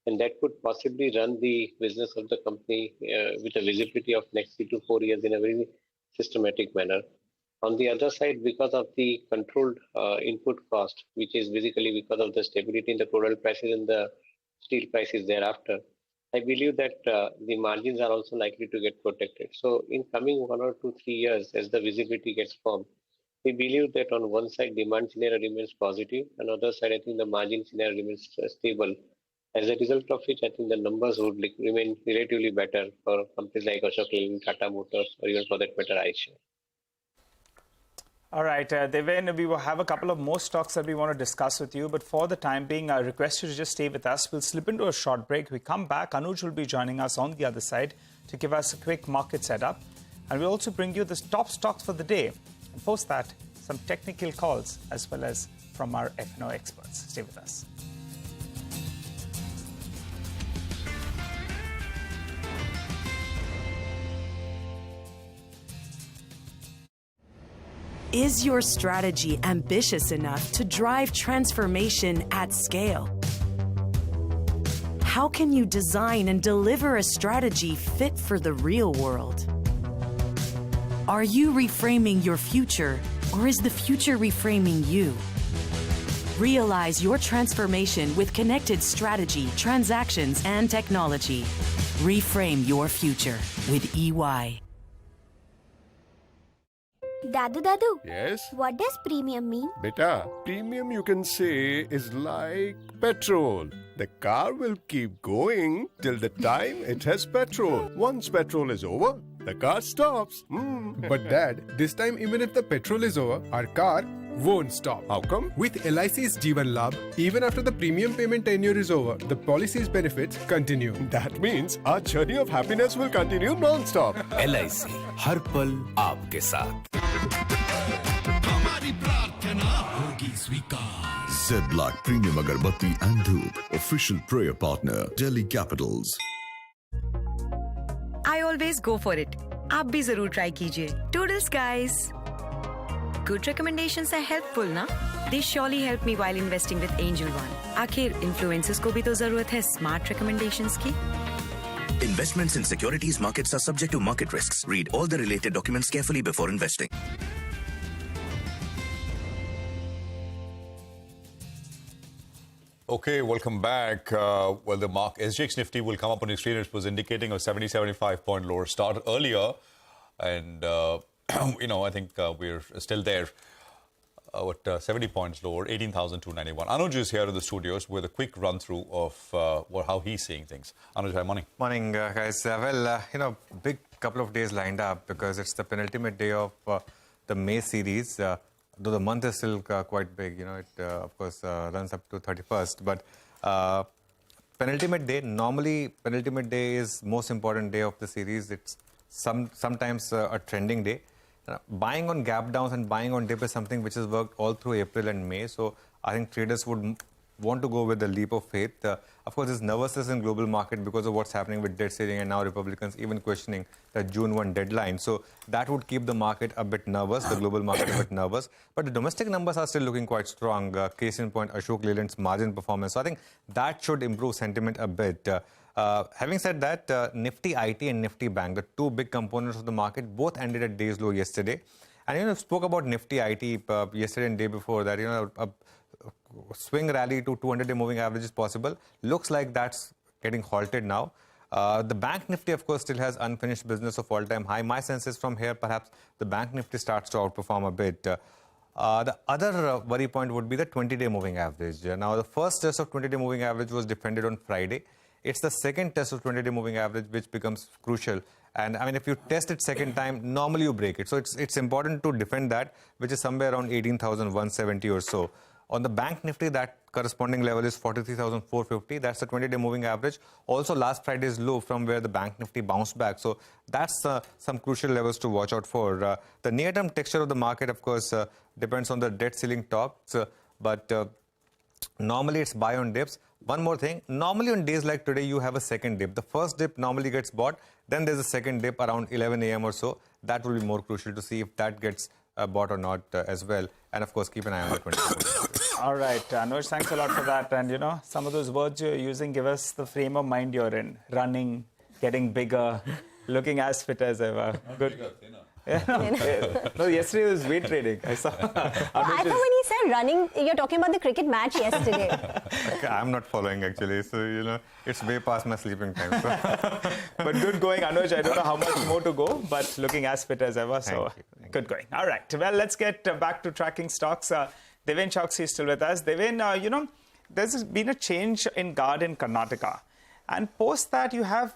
And that could possibly run the business of the company with a visibility of next 3 to 4 years in a very systematic manner. On the other side, because of the controlled input cost, which is basically because of the stability in the crude oil prices and the steel prices thereafter, I believe that the margins are also likely to get protected. So in coming 1 or 2, 3 years, as the visibility gets formed, we believe that on one side, demand scenario remains positive. On the other side, I think the margin scenario remains stable. As a result of which, I think the numbers would remain relatively better for companies like Ashok Leyland, Tata Motors, or even for that matter, Eicher. All right, Deven, we will have a couple of more stocks that we want to discuss with you. But for the time being, I request you to just stay with us. We'll slip into a short break. We come back. Anuj will be joining us on the other side to give us a quick market setup. And we'll also bring you the top stocks for the day. And post that, some technical calls as well as from our F&O experts. Stay with us. Is your strategy ambitious enough to drive transformation at scale? How can you design and deliver a strategy fit for the real world? Are you reframing your future, or is the future reframing you? Realize your transformation with connected strategy, transactions, and technology. Reframe your future with EY. Dadu, Yes? what does premium mean? Beta, premium you can say is like petrol. The car will keep going till the time it has petrol. Once petrol is over, the car stops. But Dad, this time even if the petrol is over, our car won't stop. How come? With LIC's Jeevan Labh, even after the premium payment tenure is over, the policy's benefits continue. That means our journey of happiness will continue non-stop. LIC, हर पल आपके साथ. हमारी प्रार्थना होगी स्वीकार. Zedlac Premium Agarbatti and Dhoop, official prayer partner, Delhi Capitals. I always go for it. आप भी जरूर try कीजिए. Toodles, guys. Good recommendations are helpful, ना? They surely help me while investing with Angel One. आखिर influencers को भी तो जरूरत है smart recommendations की. Investments in securities markets are subject to market risks. Read all the related documents carefully before investing. Okay, welcome back. Well, the SGX Nifty will come up on your screen. It was indicating a 70-75 point lower start earlier. And, I think we're still there. 70 points lower, 18,291. Anuj is here in the studios with a quick run-through of how he's seeing things. Anuj, hi, morning. Morning, guys. Big couple of days lined up because it's the penultimate day of the May series. Though the month is still quite big, it of course runs up to 31st. But penultimate day, normally penultimate day is most important day of the series. It's sometimes a trending day. Buying on gap downs and buying on dip is something which has worked all through April and May. So I think traders would want to go with a leap of faith. Of course, there's nervousness in global market because of what's happening with debt ceiling and now Republicans even questioning the June 1 deadline. So that would keep the market a bit nervous, the global market a bit nervous. But the domestic numbers are still looking quite strong. Case in point, Ashok Leyland's margin performance. So I think that should improve sentiment a bit. Having said that, Nifty IT and Nifty Bank, the two big components of the market, both ended at day's low yesterday. And spoke about Nifty IT yesterday and day before that, a swing rally to 200-day moving average is possible. Looks like that's getting halted now. The Bank Nifty, of course, still has unfinished business of all-time high. My sense is from here, perhaps the Bank Nifty starts to outperform a bit. The other worry point would be the 20-day moving average. Now, the first test of 20-day moving average was defended on Friday. It's the second test of 20-day moving average which becomes crucial. And I mean, if you test it second time, normally you break it. So it's important to defend that, which is somewhere around 18,170 or so. On the Bank Nifty, that corresponding level is 43,450. That's the 20-day moving average. Also, last Friday's low from where the Bank Nifty bounced back. So that's some crucial levels to watch out for. The near-term texture of the market, of course, depends on the debt ceiling talks. But normally it's buy on dips. One more thing, normally on days like today, you have a second dip. The first dip normally gets bought. Then there's a second dip around 11 a.m. or so. That will be more crucial to see if that gets bought or not as well. And of course, keep an eye on the 20. All right, Anuj, thanks a lot for that. And some of those words you're using give us the frame of mind you're in. Running, getting bigger, looking as fit as ever. Good. No, yesterday was weight training. I saw. I thought when he said running, you're talking about the cricket match yesterday. I'm not following actually, so it's way past my sleeping time. So. But good going, Anuj. I don't know how much more to go, but looking as fit as ever. So good going. All right. Well, let's get back to tracking stocks. Deven Chowksi is still with us. Deven, there's been a change in guard in Karnataka, and post that you have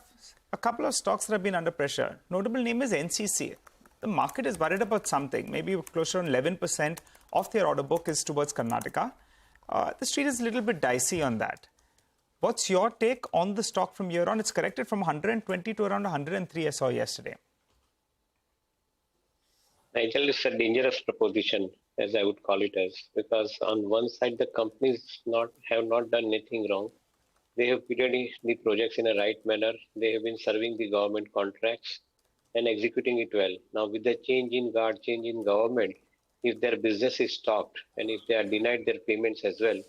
a couple of stocks that have been under pressure. Notable name is NCC. The market is worried about something. Maybe closer to 11% of their order book is towards Karnataka. The street is a little bit dicey on that. What's your take on the stock from here on? It's corrected from 120 to around 103 I saw yesterday. Nigel, it's a dangerous proposition, as I would call it as, because on one side, the companies have not done anything wrong. They have created the projects in a right manner. They have been serving the government contracts and executing it well. Now, with the change in guard, change in government, if their business is stopped and if they are denied their payments as well,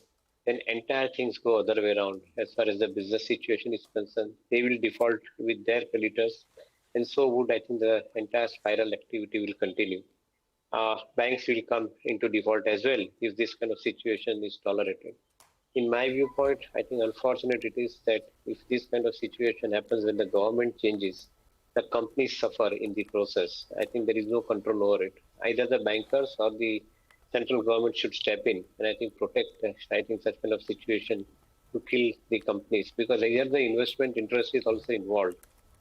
then entire things go other way around. As far as the business situation is concerned, they will default with their creditors, and so would, I think, the entire spiral activity will continue. Banks will come into default as well if this kind of situation is tolerated. In my viewpoint, I think unfortunate it is that if this kind of situation happens when the government changes, the companies suffer in the process. I think there is no control over it. Either the bankers or the central government should step in and I think protect, I think, such kind of situation to kill the companies, because here the investment interest is also involved.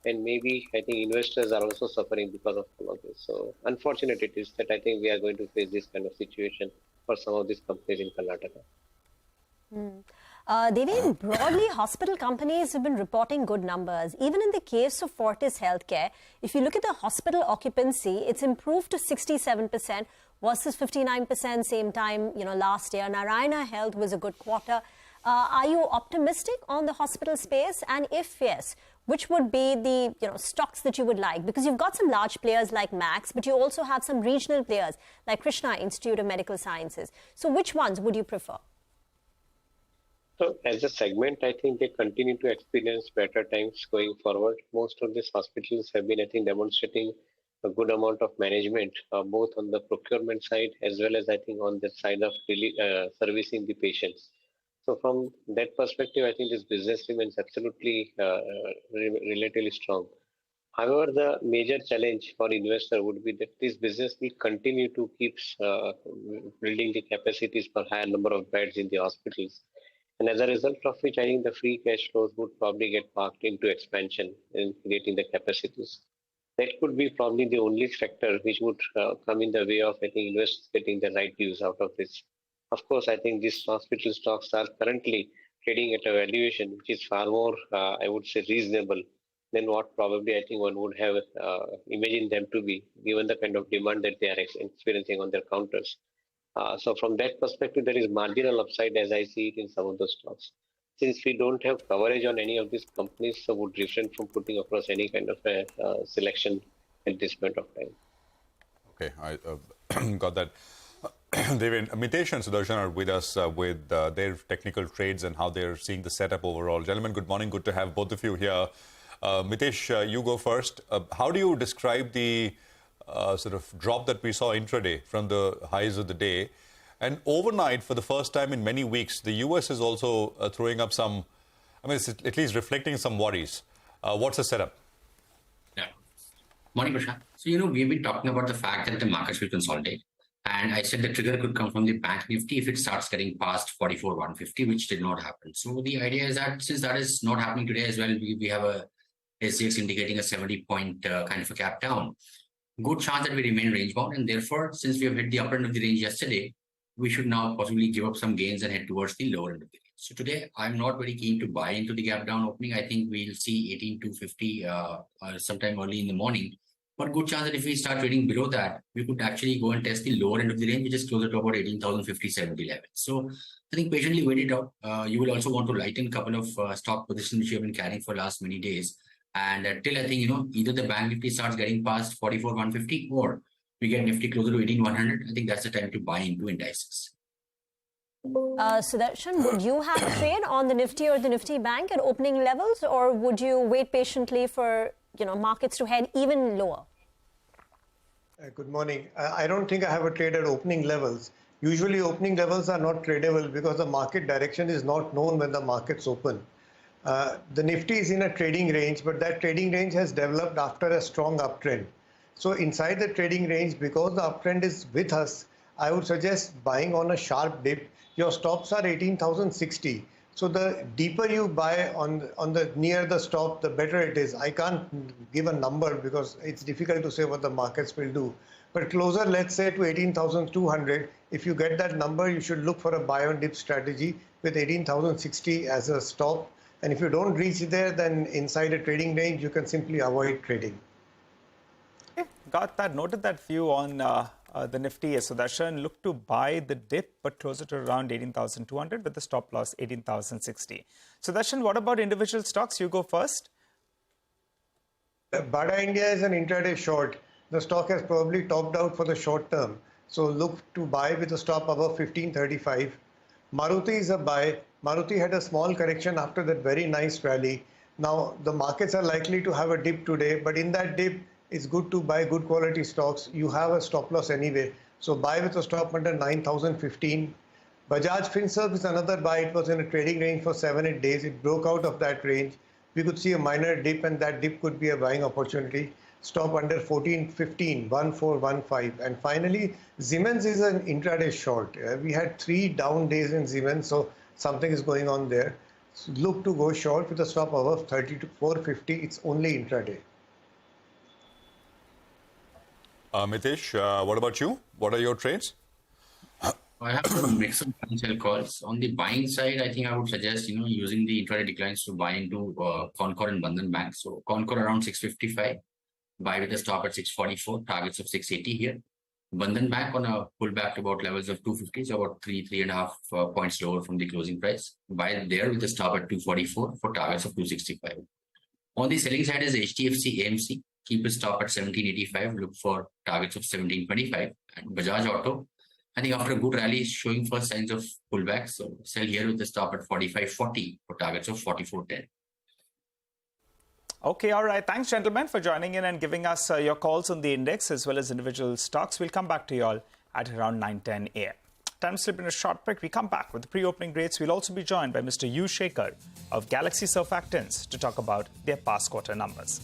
And maybe I think investors are also suffering because of all of this. So unfortunate it is that I think we are going to face this kind of situation for some of these companies in Karnataka. Deven, broadly, hospital companies have been reporting good numbers. Even in the case of Fortis Healthcare, if you look at the hospital occupancy, it's improved to 67% versus 59% same time last year. Narayana Health was a good quarter. Are you optimistic on the hospital space? And if yes, which would be the stocks that you would like? Because you've got some large players like Max, but you also have some regional players like Krishna Institute of Medical Sciences. So which ones would you prefer? So as a segment, I think they continue to experience better times going forward. Most of these hospitals have been, I think, demonstrating a good amount of management, both on the procurement side as well as, I think, on the side of really, servicing the patients. So from that perspective, I think this business remains absolutely relatively strong. However, the major challenge for investor would be that this business will continue to keep building the capacities for higher number of beds in the hospitals. And as a result of which, I think the free cash flows would probably get parked into expansion and creating the capacities. That could be probably the only factor which would come in the way of, I think, investors getting the right use out of this. Of course, I think these hospital stocks are currently trading at a valuation which is far more, I would say, reasonable than what probably I think one would have imagined them to be, given the kind of demand that they are experiencing on their counters. So from that perspective, there is marginal upside as I see it in some of those stocks. Since we don't have coverage on any of these companies, so would refrain from putting across any kind of a selection at this point of time. Okay, I got that. Deven, Mitesh and Sudarshan are with us with their technical trades and how they're seeing the setup overall. Gentlemen, good morning. Good to have both of you here. Mitesh, you go first. How do you describe the sort of drop that we saw intraday from the highs of the day? And overnight, for the first time in many weeks, the US is also throwing up some, it's at least reflecting some worries. What's the setup? Yeah. Morning, Prashant. So, we've been talking about the fact that the markets will consolidate. And I said the trigger could come from the bank Nifty if it starts getting past 44,150, which did not happen. So the idea is that since that is not happening today as well, we have a SGX indicating a 70-point kind of a gap down. Good chance that we remain range bound. And therefore, since we have hit the upper end of the range yesterday, we should now possibly give up some gains and head towards the lower end of the range. So today, I'm not very keen to buy into the gap down opening. I think we'll see 18,250 sometime early in the morning. But good chance that if we start trading below that, we could actually go and test the lower end of the range, which is closer to about 18,050-70 level. So I think patiently wait it out. You will also want to lighten a couple of stock positions which you have been carrying for last many days. And till I think, either the bank Nifty starts getting past 44,150 or we get Nifty closer to 18,100, I think that's the time to buy into indices. Sudarshan, would you have a trade on the Nifty or the Nifty Bank at opening levels, or would you wait patiently for markets to head even lower? Good morning. I don't think I have a trade at opening levels. Usually opening levels are not tradable because the market direction is not known when the markets open. The Nifty is in a trading range, but that trading range has developed after a strong uptrend. So inside the trading range, because the uptrend is with us, I would suggest buying on a sharp dip. Your stops are 18,060. So the deeper you buy on the near the stop, the better it is. I can't give a number because it's difficult to say what the markets will do. But closer, let's say, to 18,200, if you get that number, you should look for a buy on dip strategy with 18,060 as a stop. And if you don't reach there, then inside a trading range, you can simply avoid trading. Okay, got that. Noted that view on the Nifty. Sudarshan, look to buy the dip, but closer to around 18,200 with the stop loss 18,060. Sudarshan, what about individual stocks? You go first. Bada India is an intraday short. The stock has probably topped out for the short term. So look to buy with a stop above 1535. Maruti is a buy. Maruti had a small correction after that very nice rally. Now, the markets are likely to have a dip today, but in that dip, it's good to buy good quality stocks. You have a stop loss anyway. So buy with a stop under 9,015. Bajaj Finserv is another buy. It was in a trading range for 7-8 days. It broke out of that range. We could see a minor dip, and that dip could be a buying opportunity. Stop under 1415, 1415. And finally, Siemens is an intraday short. We had 3 down days in Siemens, so something is going on there. So look to go short with a stop above 30 to 450. It's only intraday. Mitesh, what about you? What are your trades? I have to mix some financial calls. On the buying side, I think I would suggest, using the intraday declines to buy into Concor and Bandhan Bank. So Concor around 655, buy with a stop at 644, targets of 680 here. Bandhan Bank on a pullback to about levels of 250, so about 3.5 points lower from the closing price. Buy there with a stop at 244 for targets of 265. On the selling side is HDFC AMC. Keep a stop at 1785, look for targets of 1725. And Bajaj Auto, I think after a good rally, is showing first signs of pullback. So sell here with a stop at 4540 for targets of 4410. Okay, all right. Thanks, gentlemen, for joining in and giving us your calls on the index as well as individual stocks. We'll come back to you all at around 9:10 a.m. Time to slip in a short break. We come back with the pre-opening rates. We'll also be joined by Mr. U. Shekhar of Galaxy Surfactants to talk about their past quarter numbers.